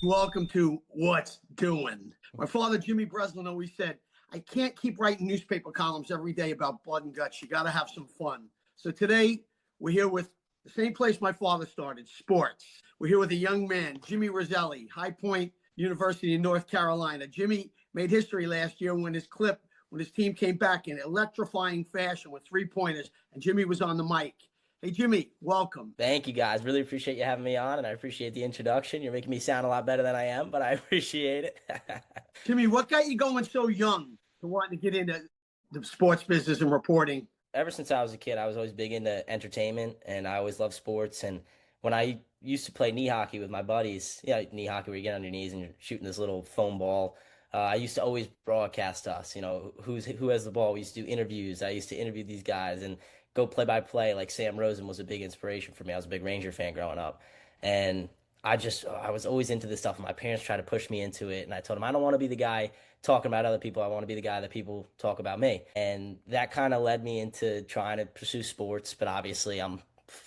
Welcome to What's Doing. My father, Jimmy Breslin, always said, I can't keep writing newspaper columns every day about blood and guts. You got to have some fun. So today, we're here with the same place my father started, sports. We're here with a young man, Jimmy Rosselli, High Point University in North Carolina. Jimmy made history last year when his team came back in electrifying fashion with three-pointers, and Jimmy was on the mic. Hey, Jimmy, welcome. Thank you guys. Really appreciate you having me on, and I appreciate the introduction. You're making me sound a lot better than I am, but I appreciate it. Jimmy, what got you going so young to wanting to get into the sports business and reporting? Ever since I was a kid, I was always big into entertainment, and I always loved sports. And when I used to play knee hockey with my buddies, knee hockey where you get on your knees and you're shooting this little foam ball. I used to always broadcast us, who has the ball. We used to do interviews. I used to interview these guys and go play by play. Like Sam Rosen was a big inspiration for me. I was a big Ranger fan growing up, and I was always into this stuff. And my parents tried to push me into it, and I told them I don't want to be the guy talking about other people. I want to be the guy that people talk about me. And that kind of led me into trying to pursue sports. But obviously, I'm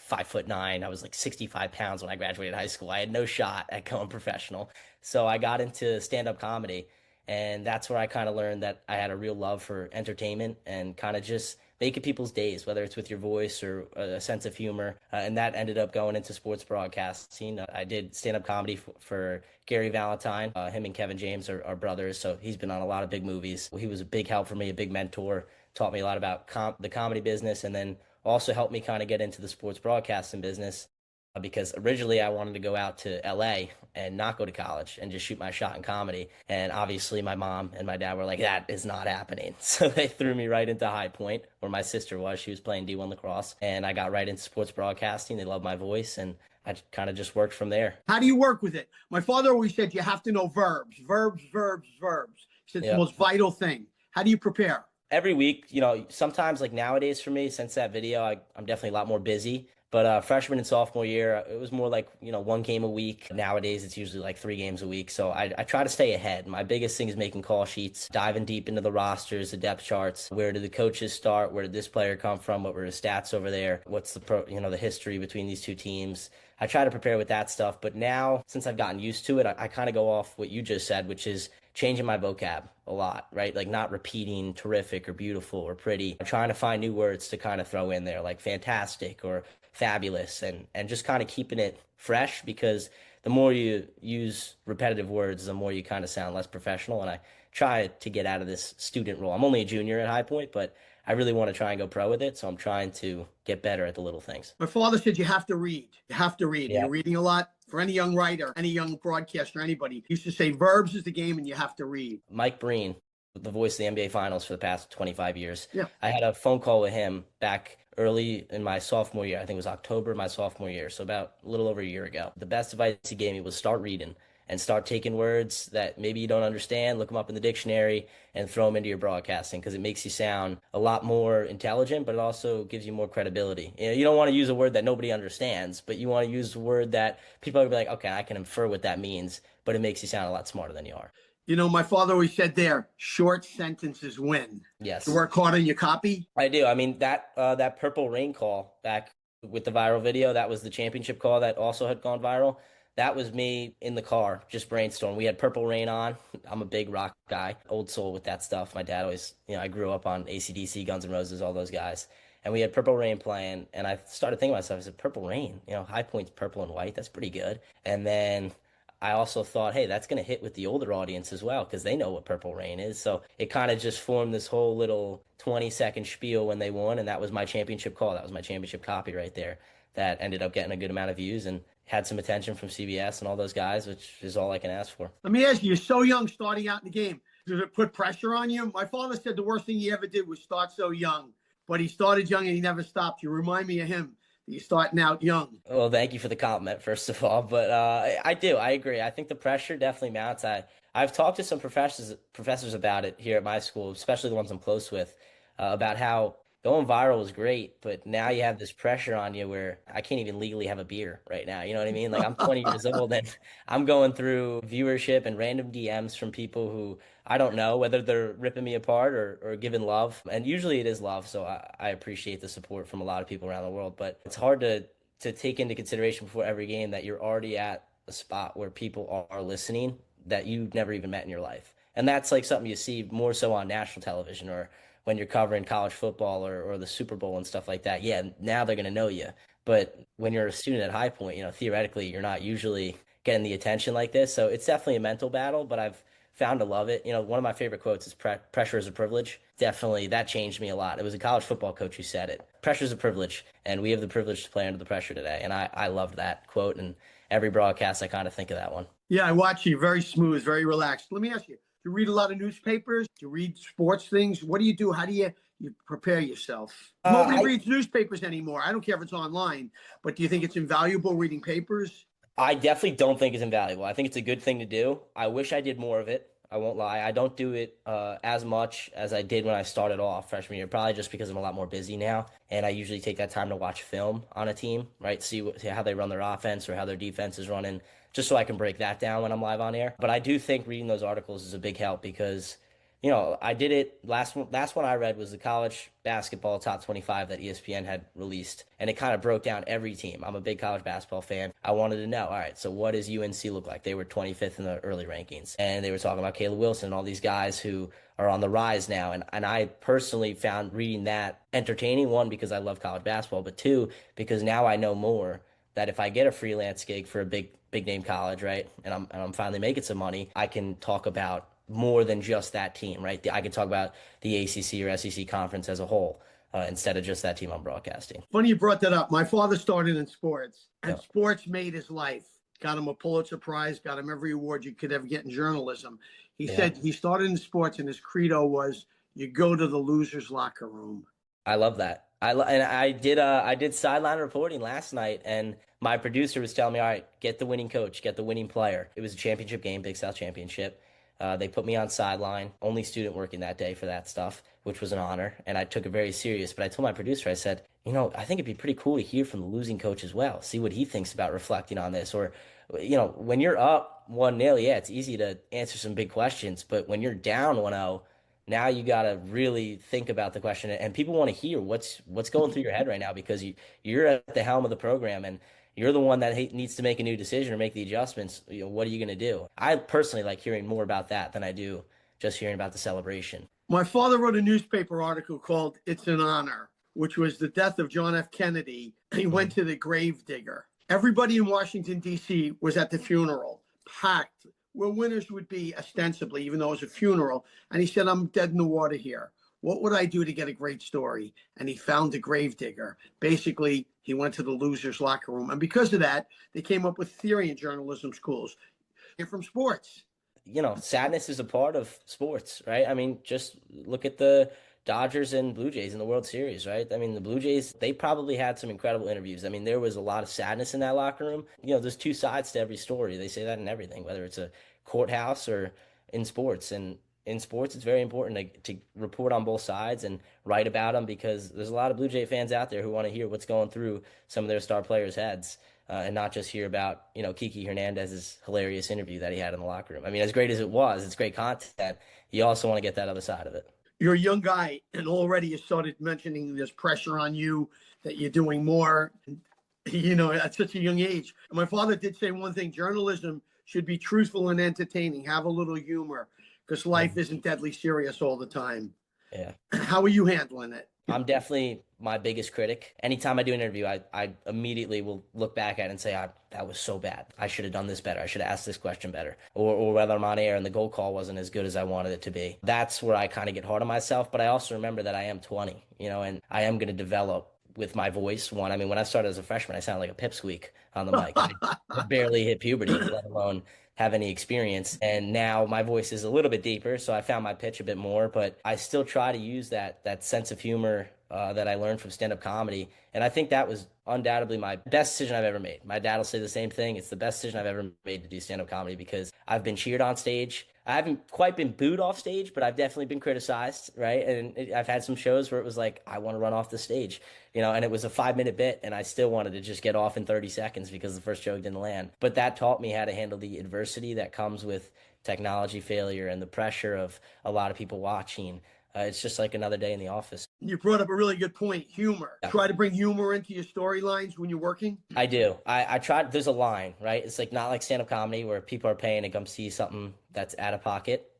5'9". I was like 65 pounds when I graduated high school. I had no shot at going professional. So I got into stand up comedy. And that's where I kind of learned that I had a real love for entertainment and kind of just making people's days, whether it's with your voice or a sense of humor. And that ended up going into sports broadcasting. I did stand up comedy for Gary Valentine. Him and Kevin James are brothers, so he's been on a lot of big movies. He was a big help for me, a big mentor, taught me a lot about the comedy business, and then also helped me kind of get into the sports broadcasting business because originally I wanted to go out to LA and not go to college and just shoot my shot in comedy. And obviously, my mom and my dad were like, that is not happening. So they threw me right into High Point, where my sister was. She was playing D1 lacrosse. And I got right into sports broadcasting. They loved my voice. And I kind of just worked from there. How do you work with it? My father always said you have to know verbs, verbs, verbs, verbs. He said it's the Yeah. most vital thing. How do you prepare? Every week, sometimes like nowadays for me, since that video, I'm definitely a lot more busy. But freshman and sophomore year, it was more like, one game a week. Nowadays, it's usually like 3 games a week. So I try to stay ahead. My biggest thing is making call sheets, diving deep into the rosters, the depth charts. Where did the coaches start? Where did this player come from? What were his stats over there? What's the history between these two teams? I try to prepare with that stuff. But now, since I've gotten used to it, I kind of go off what you just said, which is changing my vocab a lot, right? Like not repeating terrific or beautiful or pretty. I'm trying to find new words to kind of throw in there, like fantastic or fabulous, and just kind of keeping it fresh because the more you use repetitive words, the more you kind of sound less professional. And I try to get out of this student role. I'm only a junior at High Point, but I really want to try and go pro with it. So I'm trying to get better at the little things. My father said you have to read. You have to read. Yeah. You're reading a lot. For any young writer, any young broadcaster, anybody, he used to say verbs is the game and you have to read. Mike Breen, the voice of the NBA Finals for the past 25 years. Yeah. I had a phone call with him back early in my sophomore year. I think it was October my sophomore year, so about a little over a year ago. The best advice he gave me was start reading and start taking words that maybe you don't understand, look them up in the dictionary and throw them into your broadcasting because it makes you sound a lot more intelligent, but it also gives you more credibility. You don't want to use a word that nobody understands, but you want to use a word that people are going to be like, okay, I can infer what that means, but it makes you sound a lot smarter than you are. My father always said there, short sentences win. You Yes. work hard on your copy. I do. I mean that Purple Rain call back with the viral video, that was the championship call that also had gone viral. That was me in the car, just brainstorm. We had Purple Rain on. I'm a big rock guy, old soul with that stuff. My dad always, I grew up on AC/DC, Guns N' Roses, all those guys. And we had Purple Rain playing, and I started thinking to myself, I said, Purple Rain, High Point's purple and white, that's pretty good. And then I also thought, hey, that's going to hit with the older audience as well because they know what Purple Rain is. So it kind of just formed this whole little 20-second spiel when they won, and that was my championship call. That was my championship copy right there. That ended up getting a good amount of views and had some attention from CBS and all those guys, which is all I can ask for. Let me ask you, you're so young starting out in the game. Does it put pressure on you? My father said the worst thing he ever did was start so young, but he started young and he never stopped. You remind me of him. He's starting out young. Well, thank you for the compliment, first of all. But I do, I agree. I think the pressure definitely mounts. I've talked to some professors about it here at my school, especially the ones I'm close with, about how going viral is great, but now you have this pressure on you where I can't even legally have a beer right now. You know what I mean? Like I'm 20 years old and I'm going through viewership and random DMs from people who I don't know whether they're ripping me apart or giving love. And usually it is love, so I appreciate the support from a lot of people around the world. But it's hard to take into consideration before every game that you're already at a spot where people are listening that you've never even met in your life. And that's like something you see more so on national television or when you're covering college football or the Super Bowl and stuff like that. Yeah, now they're going to know you. But when you're a student at High Point, theoretically, you're not usually getting the attention like this. So it's definitely a mental battle, but I've found to love it. One of my favorite quotes is pressure is a privilege. Definitely, that changed me a lot. It was a college football coach who said it. Pressure is a privilege, and we have the privilege to play under the pressure today. And I loved that quote. And every broadcast, I kind of think of that one. Yeah, I watch you. Very smooth, very relaxed. Let me ask you, do you read a lot of newspapers? Do you read sports things? What do you do? How do you prepare yourself? Nobody I reads newspapers anymore. I don't care if it's online, but do you think it's invaluable reading papers? I definitely don't think it's invaluable. I think it's a good thing to do. I wish I did more of it. I won't lie. I don't do it as much as I did when I started off freshman year, probably just because I'm a lot more busy now. And I usually take that time to watch film on a team, right? See how they run their offense or how their defense is running, just so I can break that down when I'm live on air. But I do think reading those articles is a big help because I did it last one I read was the college basketball top 25 that ESPN had released, and it kind of broke down every team. I'm a big college basketball fan. I wanted to know, all right, so what does UNC look like? They were 25th in the early rankings, and they were talking about Caleb Wilson and all these guys who are on the rise now. And I personally found reading that entertaining, one, because I love college basketball, but two, because now I know more that if I get a freelance gig for a big name college, right, and I'm finally making some money, I can talk about more than just that team, right? I could talk about the ACC or SEC conference as a whole instead of just that team I'm broadcasting. Funny you brought that up. My father started in sports, and Yeah. sports made his life. Got him a Pulitzer Prize, got him every award you could ever get in journalism. He Yeah. said he started in sports, and his credo was, "You go to the loser's locker room." I love that. And I did sideline reporting last night, and my producer was telling me, all right, get the winning coach, get the winning player. It was a championship game, Big South Championship. They put me on sideline, only student working that day for that stuff, which was an honor, and I took it very serious. But I told my producer, I said, I think it'd be pretty cool to hear from the losing coach as well, see what he thinks about reflecting on this. Or, when you're up 1-0, yeah, it's easy to answer some big questions, but when you're down 1-0, now you got to really think about the question, and people want to hear what's going through your head right now because you're at the helm of the program and you're the one that needs to make a new decision or make the adjustments. What are you going to do? I personally like hearing more about that than I do just hearing about the celebration. My father wrote a newspaper article called "It's an Honor," which was the death of John F. Kennedy. He went to the grave digger. Everybody in Washington, D.C. was at the funeral, packed, where winners would be ostensibly, even though it was a funeral. And he said, "I'm dead in the water here. What would I do to get a great story?" And he found the grave digger. Basically, he went to the loser's locker room. And because of that, they came up with theory in journalism schools. They're from sports. Sadness is a part of sports, right? I mean, just look at the Dodgers and Blue Jays in the World Series, right? I mean, the Blue Jays, they probably had some incredible interviews. I mean, there was a lot of sadness in that locker room. There's two sides to every story. They say that in everything, whether it's a courthouse or in sports. And in sports, it's very important to report on both sides and write about them because there's a lot of Blue Jay fans out there who want to hear what's going through some of their star players' heads and not just hear about Kiki Hernandez's hilarious interview that he had in the locker room. I mean, as great as it was, it's great content. You also want to get that other side of it. You're a young guy, and already you started mentioning there's pressure on you that you're doing more. At such a young age. And my father did say one thing: journalism should be truthful and entertaining. Have a little humor, because life isn't deadly serious all the time. Yeah. How are you handling it? I'm definitely my biggest critic. Anytime I do an interview, I immediately will look back at it and say, that was so bad. I should have done this better. I should have asked this question better. Or whether I'm on air and the goal call wasn't as good as I wanted it to be. That's where I kind of get hard on myself. But I also remember that I am 20, and I am going to develop with my voice. One, I mean, when I started as a freshman, I sounded like a pipsqueak on the mic. I barely hit puberty, let alone have any experience. And now my voice is a little bit deeper, so I found my pitch a bit more, but I still try to use that sense of humor that I learned from stand-up comedy. And I think that was undoubtedly my best decision I've ever made. My dad will say the same thing. It's the best decision I've ever made to do stand-up comedy because I've been cheered on stage. I haven't quite been booed off stage, but I've definitely been criticized, right? And I've had some shows where it was like, I want to run off the stage, and it was a 5-minute bit, and I still wanted to just get off in 30 seconds because the first joke didn't land. But that taught me how to handle the adversity that comes with technology failure and the pressure of a lot of people watching. It's just like another day in the office. You brought up a really good point, humor. Yeah. Try to bring humor into your storylines when you're working. I do. I try. There's a line, right? It's like not like stand-up comedy where people are paying to come see something that's out of pocket.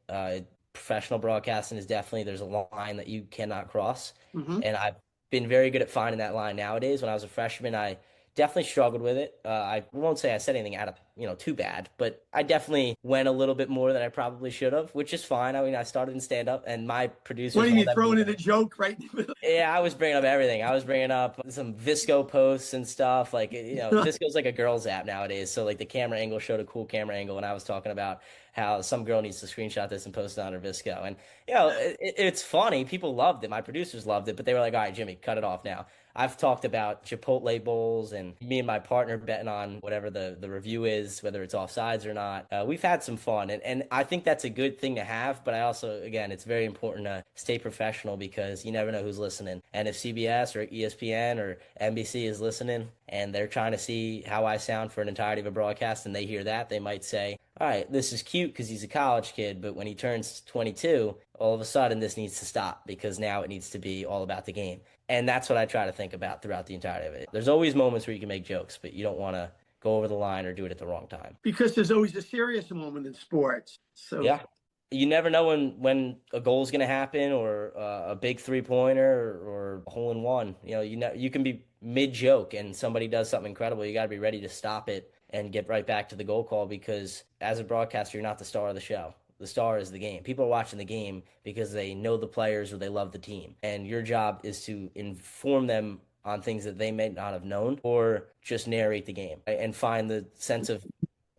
Professional broadcasting is definitely there's a line that you cannot cross, Hmm. and I've been very good at finding that line nowadays. When I was a freshman, I definitely struggled with it. I won't say I said anything out of too bad, but I definitely went a little bit more than I probably should have, which is fine. I mean, I started in stand-up, and my What producers do you all mean, that throwing mean. in a joke right in the middle? Yeah, I was bringing up everything. I was bringing up some Visco posts and stuff. Like, Visco's like a girls app nowadays. So, like, the camera angle showed a cool camera angle. And I was talking about how some girl needs to screenshot this and post it on her Visco. And, it's funny. People loved it. My producers loved it. But they were like, all right, Jimmy, cut it off now. I've talked about Chipotle bowls and me and my partner betting on whatever the review is, whether it's offsides or not. We've had some fun, and I think that's a good thing to have. But I also, again, it's very important to stay professional because you never know who's listening. And if CBS or ESPN or NBC is listening and they're trying to see how I sound for an entirety of a broadcast and they hear that, they might say, all right, this is cute because he's a college kid, but when he turns 22, all of a sudden this needs to stop because now it needs to be all about the game. And that's what I try to think about throughout the entirety of it. There's always moments where you can make jokes, but you don't want to go over the line or do it at the wrong time. Because there's always a serious moment in sports. So Yeah. You never know when a goal is going to happen or a big 3-pointer or a hole in one. You can be mid joke and somebody does something incredible. You got to be ready to stop it and get right back to the goal call because as a broadcaster, you're not the star of the show. The star is the game. People are watching the game because they know the players or they love the team. And your job is to inform them on things that they may not have known or just narrate the game, right? And find the sense of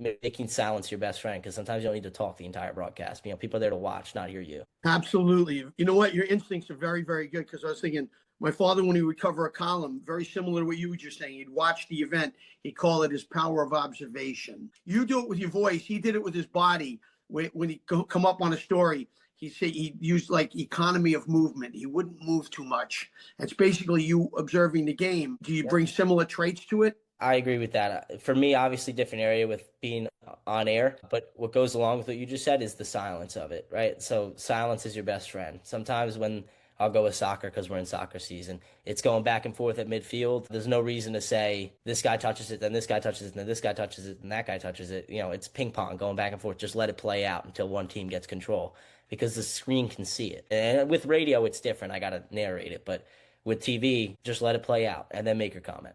making silence your best friend because sometimes you don't need to talk the entire broadcast. People are there to watch, not hear you. absolutely. You know what? Your instincts are very, very good because I was thinking my father, when he would cover a column, very similar to what you were just saying, he'd watch the event. He'd call it his power of observation. You do it with your voice. He did it with his body. When he come up on a story, he used like economy of movement. He wouldn't move too much. It's basically you observing the game. Do you Yeah. bring similar traits to it? I agree with that. For me, obviously, different area with being on air, but what goes along with what you just said is the silence of it, right? So silence is your best friend. Sometimes when I'll go with soccer because we're in soccer season, it's going back and forth at midfield. There's no reason to say this guy touches it, then this guy touches it, then this guy touches it, and that guy touches it. It's ping pong going back and forth. Just let it play out until one team gets control because the screen can see it. And with radio, it's different. I got to narrate it, but with TV, just let it play out and then make your comment.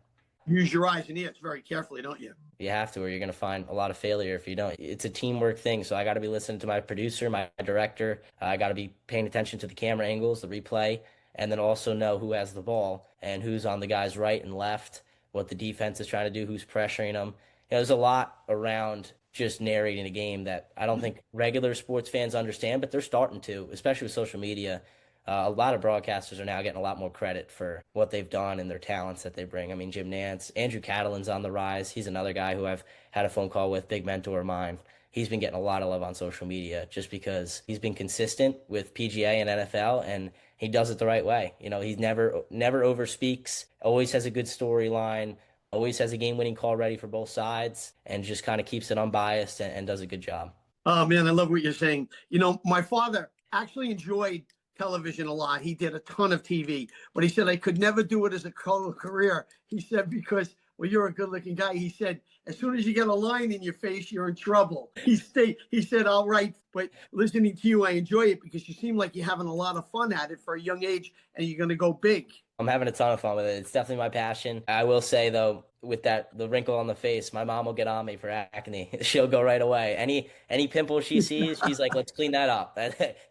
Use your eyes and ears very carefully, don't you? You have to, or you're going to find a lot of failure if you don't. It's a teamwork thing. So I got to be listening to my producer, my director. I got to be paying attention to the camera angles, the replay, and then also know who has the ball and who's on the guy's right and left, what the defense is trying to do, who's pressuring them. There's a lot around just narrating a game that I don't think regular sports fans understand, but they're starting to, especially with social media. A lot of broadcasters are now getting a lot more credit for what they've done and their talents that they bring. I mean, Jim Nantz, Andrew Catalan's on the rise. He's another guy who I've had a phone call with, big mentor of mine. He's been getting a lot of love on social media just because he's been consistent with PGA and NFL, and he does it the right way. He's never overspeaks, always has a good storyline, always has a game-winning call ready for both sides, and just kind of keeps it unbiased and does a good job. Oh man, I love what you're saying. My father actually enjoyed television a lot. He did a ton of TV, but he said I could never do it as a career. He said because well, you're a good-looking guy. He said as soon as you get a line in your face, you're in trouble. He said, all right, but listening to you, I enjoy it because you seem like you're having a lot of fun at it for a young age, and you're going to go big. I'm having a ton of fun with it. It's definitely my passion. I will say though, with the wrinkle on the face, my mom will get on me for acne. She'll go right away. Any pimple she sees, she's like, "Let's clean that up.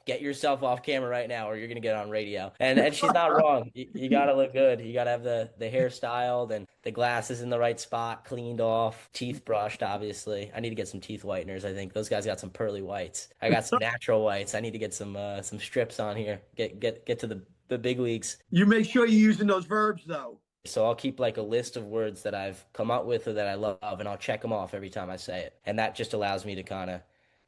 Get yourself off camera right now, or you're gonna get on radio." And she's not wrong. You gotta look good. You gotta have the hair styled and the glasses in the right spot, cleaned off, teeth brushed. Obviously, I need to get some teeth whiteners. I think those guys got some pearly whites. I got some natural whites. I need to get some strips on here. Get to the big leagues. You make sure you're using those verbs though. So I'll keep like a list of words that I've come up with or that I love, and I'll check them off every time I say it. And that just allows me to kind of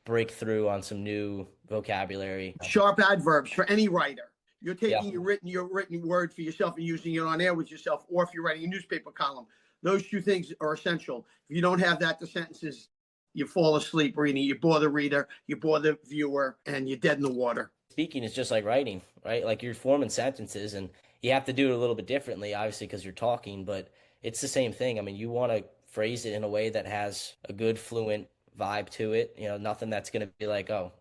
break through on some new vocabulary. Sharp adverbs for any writer. You're taking Yeah. your written word for yourself and using it on air with yourself, or if you're writing a newspaper column. Those two things are essential. If you don't have that, the sentences, you fall asleep reading. You bore the reader, you bore the viewer, and you're dead in the water. speaking is just like writing, right? Like you're forming sentences and you have to do it a little bit differently, obviously, because you're talking, but it's the same thing. I mean, you want to phrase it in a way that has a good, fluent vibe to it. Nothing that's going to be like, oh,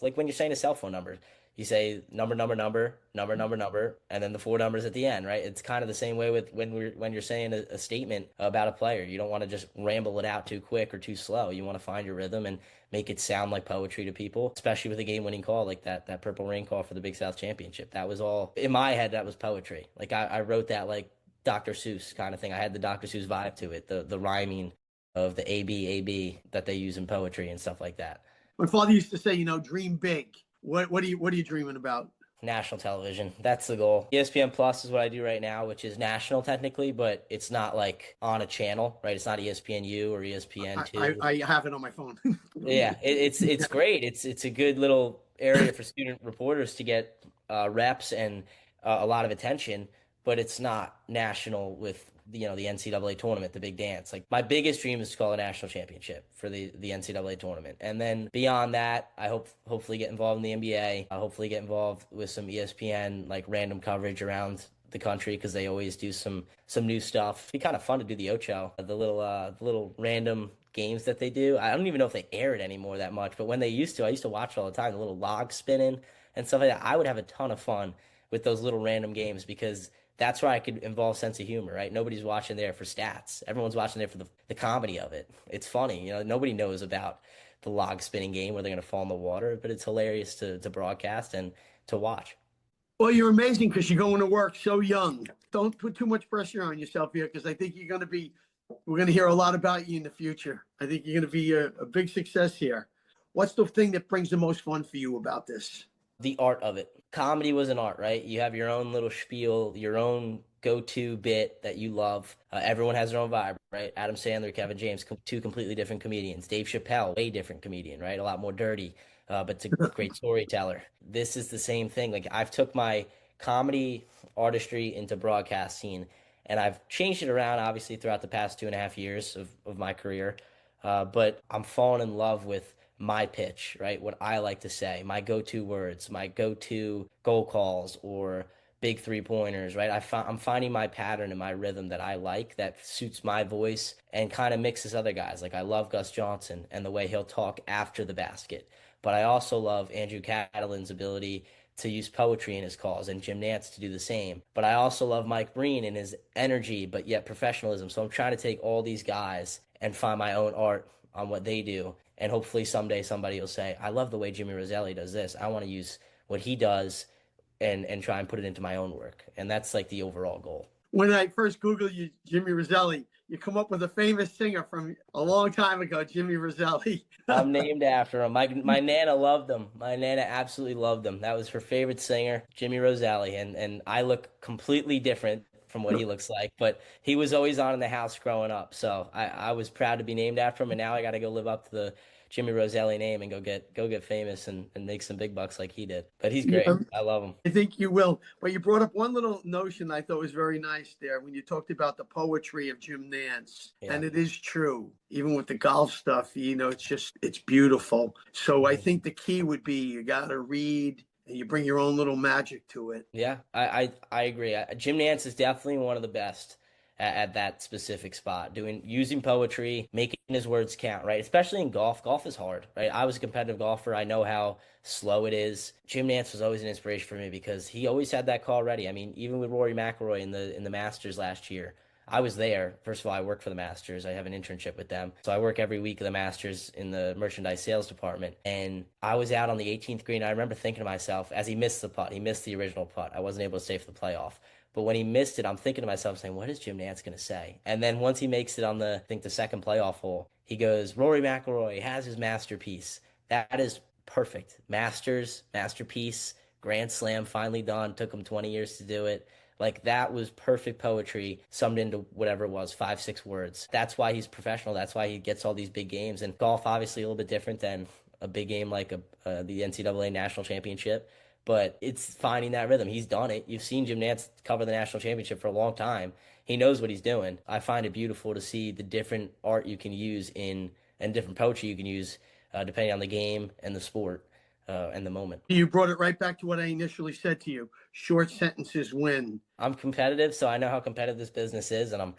like when you're saying a cell phone number, you say number, number, number, number, number, number, and then the four numbers at the end, right? It's kind of the same way with when you're saying a statement about a player. You don't want to just ramble it out too quick or too slow. You want to find your rhythm and make it sound like poetry to people, especially with a game-winning call like that Purple Rain call for the Big South Championship. That was all in my head. That was poetry. Like I wrote that like Dr. Seuss kind of thing. I had the Dr. Seuss vibe to it, the rhyming of the A B that they use in poetry and stuff like that. My father used to say, dream big. What are you dreaming about? National television. That's the goal. ESPN Plus is what I do right now, which is national technically, but it's not like on a channel, right? It's not ESPNU or ESPN I, I, two. I have it on my phone. Yeah, it's great. It's a good little area for student reporters to get reps and a lot of attention, but it's not national with the NCAA tournament, the big dance. Like my biggest dream is to call a national championship for the NCAA tournament, and then beyond that, I hopefully get involved in the NBA. I hopefully get involved with some ESPN like random coverage around the country because they always do some new stuff. It'd be kind of fun to do the Ocho, the little random games that they do. I don't even know if they air it anymore that much, but when they used to, I used to watch it all the time, the little log spinning and stuff like that. I would have a ton of fun with those little random games because that's where I could involve sense of humor, right? Nobody's watching there for stats. Everyone's watching there for the comedy of it. It's funny. Nobody knows about the log spinning game where they're going to fall in the water, but it's hilarious to broadcast and to watch. Well, you're amazing because you're going to work so young. Don't put too much pressure on yourself here because I think we're going to hear a lot about you in the future. I think you're going to be a big success here. What's the thing that brings the most fun for you about this? The art of it. Comedy was an art, right? You have your own little spiel, your own go-to bit that you love. Everyone has their own vibe, right? Adam Sandler, Kevin James, two completely different comedians. Dave Chappelle, way different comedian, right? A lot more dirty, but it's a great storyteller. This is the same thing. Like I've took my comedy artistry into broadcasting, and I've changed it around, obviously, throughout the past 2.5 years of my career. But I'm falling in love with my pitch, right? What I like to say, my go-to words, my go-to goal calls or big three-pointers, right? I'm finding my pattern and my rhythm that I like that suits my voice and kind of mixes other guys. Like I love Gus Johnson and the way he'll talk after the basket. But I also love Andrew Catalan's ability to use poetry in his calls and Jim Nance to do the same. But I also love Mike Breen and his energy, but yet professionalism. So I'm trying to take all these guys and find my own art on what they do. And hopefully someday somebody will say, I love the way Jimmy Rosselli does this. I want to use what he does and try and put it into my own work. And that's like the overall goal. When I first Googled you, Jimmy Rosselli, you come up with a famous singer from a long time ago, Jimmy Rosselli. I'm named after him. My nana loved him. My nana absolutely loved him. That was her favorite singer, Jimmy Rosselli, and I look completely different from what he looks like, but he was always on in the house growing up. So I was proud to be named after him, and now I got to go live up to the Jimmy Rosselli name and go get famous and make some big bucks like he did. But he's great. Yeah, I love him. I think you will. But you brought up one little notion I thought was very nice there when you talked about the poetry of Jim Nance. Yeah. And it is true. Even with the golf stuff, it's beautiful. So I Mhm. think the key would be you got to read and you bring your own little magic to it. Yeah, I agree. Jim Nance is definitely one of the best at that specific spot, using poetry, making his words count, right? Especially in golf. Golf is hard, right? I was a competitive golfer. I know how slow it is. Jim Nance was always an inspiration for me because he always had that call ready. I mean, even with Rory McIlroy in the Masters last year, I was there. First of all, I work for the Masters. I have an internship with them. So I work every week of the Masters in the merchandise sales department. And I was out on the 18th green. I remember thinking to myself, as he missed the putt, he missed the original putt. I wasn't able to stay for the playoff. But when he missed it, I'm thinking to myself, saying, what is Jim Nance going to say? And then once he makes it on I think the second playoff hole, he goes, Rory McIlroy has his masterpiece. That is perfect. Masters, masterpiece, Grand Slam, finally done. Took him 20 years to do it. Like that was perfect poetry summed into whatever it was, 5, 6 words. That's why he's professional. That's why he gets all these big games. And golf, obviously, a little bit different than a big game like the NCAA national championship. But it's finding that rhythm. He's done it. You've seen Jim Nance cover the national championship for a long time. He knows what he's doing. I find it beautiful to see the different art you can use and different poetry you can use depending on the game and the sport. in the moment. You brought it right back to what I initially said to you. Short sentences win. I'm competitive, so I know how competitive this business is, and I'm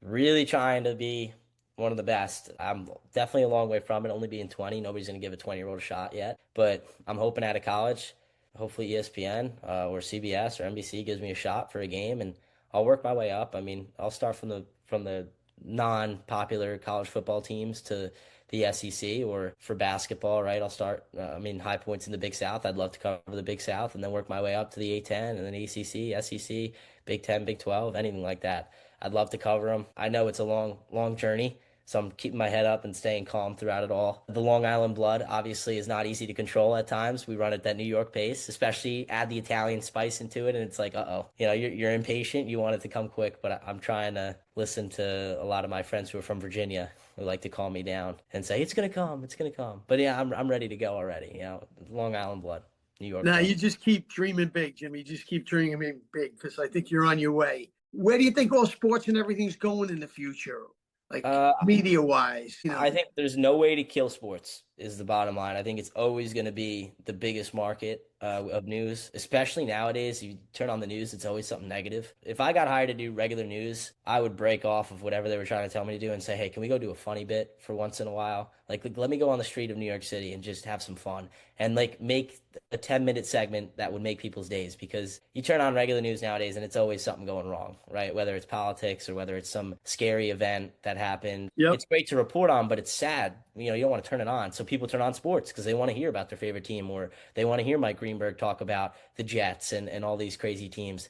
really trying to be one of the best. I'm definitely a long way from it, only being 20. Nobody's going to give a 20-year-old a shot yet, but I'm hoping out of college, hopefully ESPN or CBS or NBC gives me a shot for a game, and I'll work my way up. I mean, I'll start from the non-popular college football teams to the SEC, or for basketball, right? I'll start, I mean, high points in the Big South. I'd love to cover the Big South and then work my way up to the A10 and then ACC, SEC, Big 10, Big 12, anything like that. I'd love to cover them. I know it's a long journey, so I'm keeping my head up and staying calm throughout it all. The Long Island blood obviously is not easy to control at times. We run at that New York pace, especially add the Italian spice into it, and it's like, uh-oh. You're impatient. You want it to come quick, but I'm trying to listen to a lot of my friends who are from Virginia who like to calm me down and say, it's going to come, it's going to come. But yeah, I'm ready to go already. Long Island blood, New York Now blood. you just keep dreaming big, Jimmy. Just keep dreaming big because I think you're on your way. Where do you think all sports and everything's going in the future? Like Uh, media wise, I think there's no way to kill sports is the bottom line. I think it's always going to be the biggest market of news, especially nowadays. You turn on the news, it's always something negative. If I got hired to do regular news, I would break off of whatever they were trying to tell me to do and say, hey, can we go do a funny bit for once in a while? Like, let me go on the street of New York City and just have some fun and like make a 10-minute segment that would make people's days, because you turn on regular news nowadays and it's always something going wrong, right? Whether it's politics or whether it's some scary event that happened. yep. It's great to report on, but it's sad. You don't want to turn it on. So people turn on sports because they want to hear about their favorite team, or they want to hear Mike Greenberg talk about the Jets and all these crazy teams.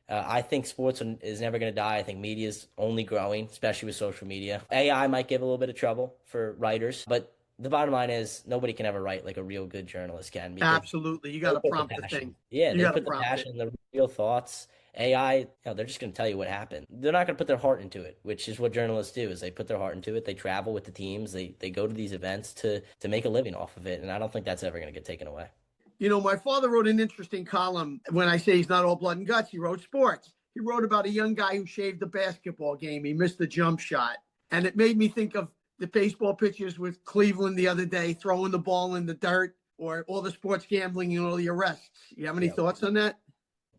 I think sports is never going to die. I think media is only growing, especially with social media. AI might give a little bit of trouble for writers, but the bottom line is nobody can ever write like a real good journalist can, because Absolutely. You got they to put the prompt the passion. thing. Yeah, You they got to put the prompt it. passion, the real thoughts. AI, they're just going to tell you what happened. They're not going to put their heart into it, which is what journalists do. Is they put their heart into it. They travel with the teams. They go to these events to make a living off of it, and I don't think that's ever going to get taken away. My father wrote an interesting column. When I say he's not all blood and guts, he wrote sports. He wrote about a young guy who shaved a basketball game. He missed the jump shot. And it made me think of the baseball pitchers with Cleveland the other day, throwing the ball in the dirt, or all the sports gambling and all the arrests. You have any Yeah. thoughts on that?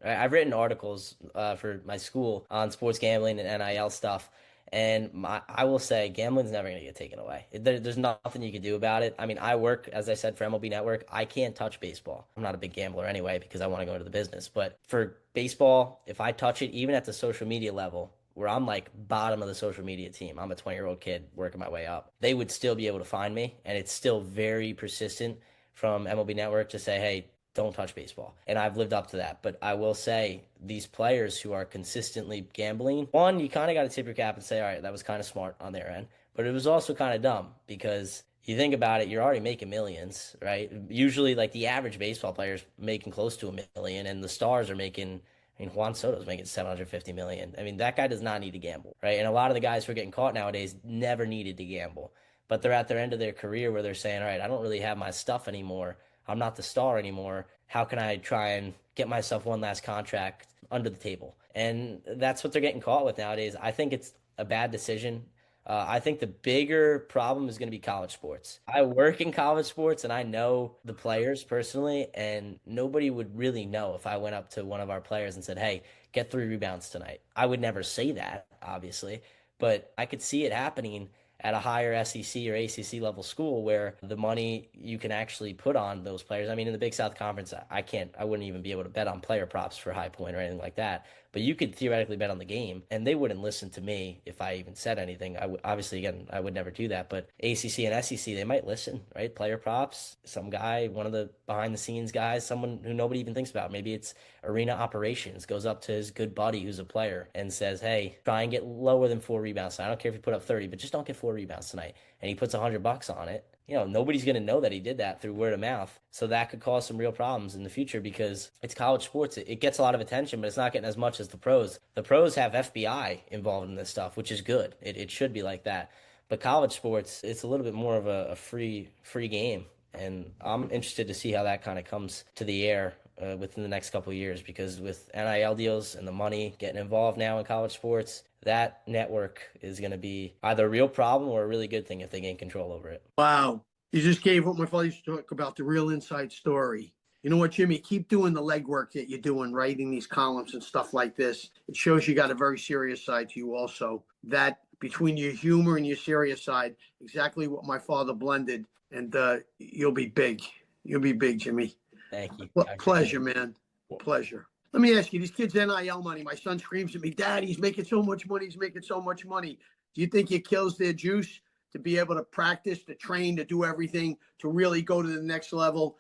I've written articles for my school on sports gambling and NIL stuff, and I will say gambling's never going to get taken away. There's nothing you can do about it. I mean, I work, as I said, for MLB Network. I can't touch baseball. I'm not a big gambler anyway because I want to go into the business. But for baseball, if I touch it, even at the social media level, where I'm like bottom of the social media team, I'm a 20-year-old kid working my way up, they would still be able to find me, and it's still very persistent from MLB Network to say, hey, don't touch baseball. And I've lived up to that. But I will say, these players who are consistently gambling, one, you kind of got to tip your cap and say, all right, that was kind of smart on their end. But it was also kind of dumb, because you think about it, you're already making millions, right? Usually, like the average baseball player is making close to $1 million, and the stars are making. I mean, Juan Soto's making 750 million. I mean, that guy does not need to gamble, right? And a lot of the guys who are getting caught nowadays never needed to gamble, but they're at their end of their career where they're saying, all right, I don't really have my stuff anymore. I'm not the star anymore. How can I try and get myself one last contract under the table? And that's what they're getting caught with nowadays. I think it's a bad decision. I think the bigger problem is going to be college sports. I work in college sports and I know the players personally, and nobody would really know if I went up to one of our players and said, hey, get 3 rebounds tonight. I would never say that, obviously, but I could see it happening at a higher SEC or ACC level school where the money you can actually put on those players. I mean, in the Big South Conference, I wouldn't even be able to bet on player props for High Point or anything like that. But you could theoretically bet on the game, and they wouldn't listen to me if I even said anything. Obviously, again, I would never do that. But ACC and SEC, they might listen, right? Player props, some guy, one of the behind the scenes guys, someone who nobody even thinks about. Maybe it's arena operations, goes up to his good buddy who's a player and says, hey, try and get lower than 4 rebounds. I don't care if you put up 30, but just don't get 4 rebounds tonight. And he puts $100 on it. Nobody's going to know that he did that through word of mouth. So that could cause some real problems in the future, because it's college sports. It gets a lot of attention, but it's not getting as much as the pros. The pros have FBI involved in this stuff, which is good. It should be like that. But college sports, it's a little bit more of a free game. And I'm interested to see how that kind of comes to the air within the next couple of years, because with NIL deals and the money getting involved now in college sports, that network is going to be either a real problem or a really good thing if they gain control over it. Wow. You just gave what my father used to talk about, the real inside story. You know what, Jimmy? Keep doing the legwork that you're doing, writing these columns and stuff like this. It shows you got a very serious side to you also. That between your humor and your serious side, exactly what my father blended, and you'll be big. You'll be big, Jimmy. Thank you. I appreciate Pleasure, it. man. Pleasure. Let me ask you, these kids NIL money. My son screams at me, Dad, he's making so much money. He's making so much money. Do you think it kills their juice to be able to practice, to train, to do everything, to really go to the next level,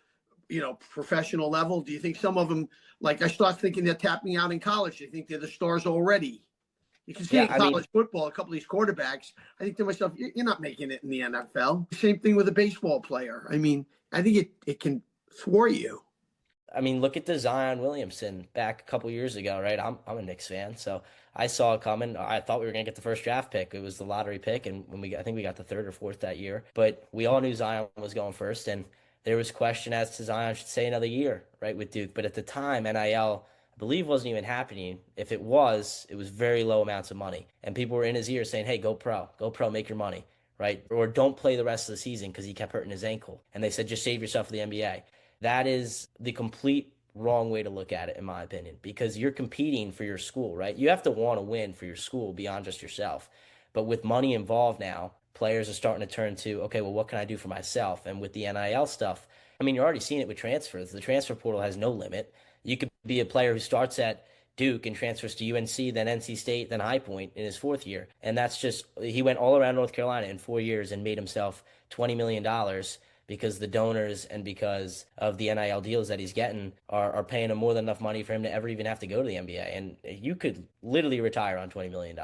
professional level? Do you think some of them, like I start thinking they're tapping out in college? They think they're the stars already. You can see Yeah, in I mean, college football, a couple of these quarterbacks, I think to myself, you're not making it in the NFL. Same thing with a baseball player. I mean, I think it can thwart you. look at the Zion Williamson back a couple years ago, right? I'm a Knicks fan, so I saw it coming. I thought we were gonna get the first draft pick. It was the lottery pick, and I think we got the third or fourth that year. But we all knew Zion was going first, and there was question as to Zion should stay another year, right, with Duke. But at the time, NIL, I believe, wasn't even happening. If it was very low amounts of money, and people were in his ear saying, "Hey, go pro, make your money." Right? Or don't play the rest of the season because he kept hurting his ankle. And they said, just save yourself for the NBA. That is the complete wrong way to look at it, in my opinion, because you're competing for your school, right? You have to want to win for your school beyond just yourself. But with money involved now, players are starting to turn to, okay, well, what can I do for myself? And with the NIL stuff, you're already seeing it with transfers. The transfer portal has no limit. You could be a player who starts at Duke and transfers to UNC, then NC State, then High Point in his fourth year. And that's just, he went all around North Carolina in 4 years and made himself $20 million because the donors and because of the NIL deals that he's getting are paying him more than enough money for him to ever even have to go to the NBA. And you could literally retire on $20 million.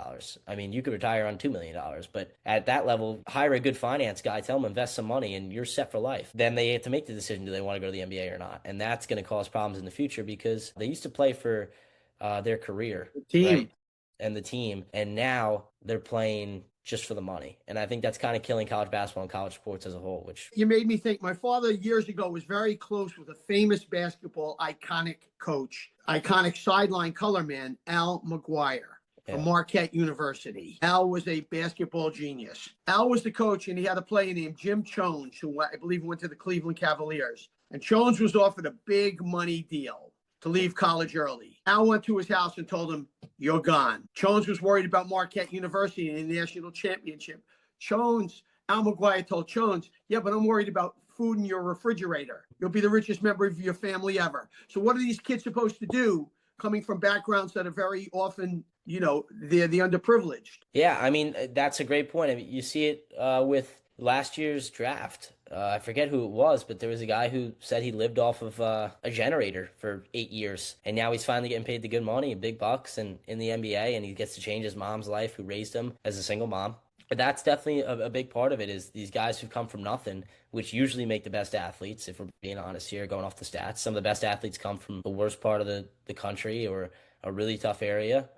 You could retire on $2 million. But at that level, hire a good finance guy, tell him invest some money, and you're set for life. Then they have to make the decision, do they want to go to the NBA or not? And that's going to cause problems in the future because they used to play for their career, Team. right? And the team. And now they're playing just for the money. And I think that's kind of killing college basketball and college sports as a whole, which You made me think. My father years ago was very close with a famous basketball iconic coach, iconic sideline color man, Al McGuire from yeah. Marquette University. Al was a basketball genius. Al was the coach, and he had a player named Jim Jones, who I believe went to the Cleveland Cavaliers. And Jones was offered a big money deal to leave college early. Al went to his house and told him, "You're gone." Jones was worried about Marquette University and the national championship. Al McGuire told Jones, "Yeah, but I'm worried about food in your refrigerator. You'll be the richest member of your family ever." So what are these kids supposed to do coming from backgrounds that are very often, they're the underprivileged? Yeah, that's a great point. You see it with last year's draft. I forget who it was, but there was a guy who said he lived off of a generator for 8 years, and now he's finally getting paid the good money, big bucks, and in the NBA, and he gets to change his mom's life, who raised him as a single mom. But that's definitely a big part of it is these guys who come from nothing, which usually make the best athletes, if we're being honest here, going off the stats. Some of the best athletes come from the worst part of the country or a really tough area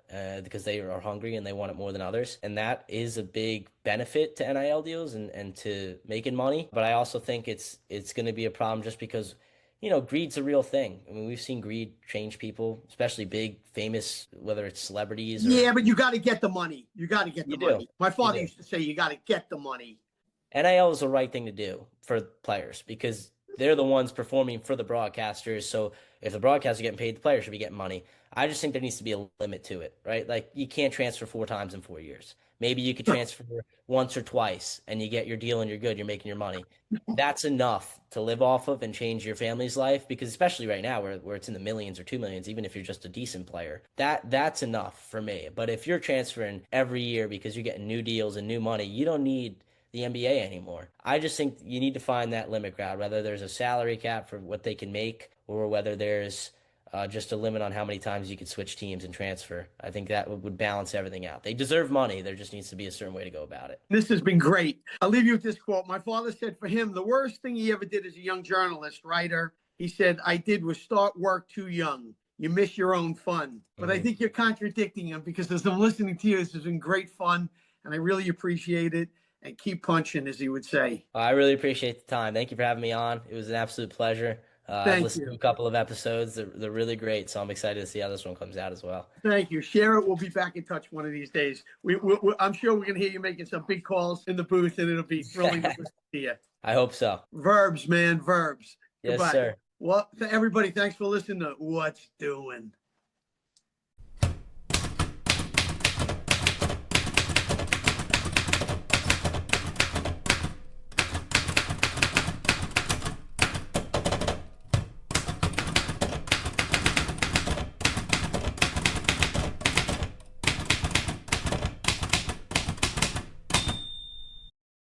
because they are hungry and they want it more than others. And that is a big benefit to NIL deals and to making money. But I also think it's going to be a problem just because greed's a real thing. We've seen greed change people, especially big, famous, whether it's celebrities or. Yeah, but you got to get the money. You got to get You the do. money. My You father do. used to say, you got to get the money. NIL is the right thing to do for players because they're the ones performing for the broadcasters. So if the broadcasters are getting paid, the players should be getting money. I just think there needs to be a limit to it, right? Like you can't transfer 4 times in 4 years. Maybe you could transfer once or twice and you get your deal and you're good, you're making your money. That's enough to live off of and change your family's life because especially right now where it's in the millions or 2 millions, even if you're just a decent player, that's enough for me. But if you're transferring every year because you're getting new deals and new money, you don't need the NBA anymore. I just think you need to find that limit ground, whether there's a salary cap for what they can make or whether there's just a limit on how many times you could switch teams and transfer. I think that would balance everything out. They deserve money. There just needs to be a certain way to go about it. This has been great. I'll leave you with this quote. My father said for him, the worst thing he ever did as a young journalist, writer, he said, I did was start work too young. You miss your own fun. But I think you're contradicting him because as I'm listening to you, this has been great fun, and I really appreciate it. And keep punching, as he would say. I really appreciate the time. Thank you for having me on. It was an absolute pleasure. I've Thank listened to you. a couple of episodes. They're really great, so I'm excited to see how this one comes out as well. Thank you. Share it. We'll be back in touch one of these days. I'm sure we're going to hear you making some big calls in the booth, and it'll be thrilling to listen to you. I hope so. Verbs, man, verbs. Yes, Goodbye. sir. Well, everybody, thanks for listening to What's Doing.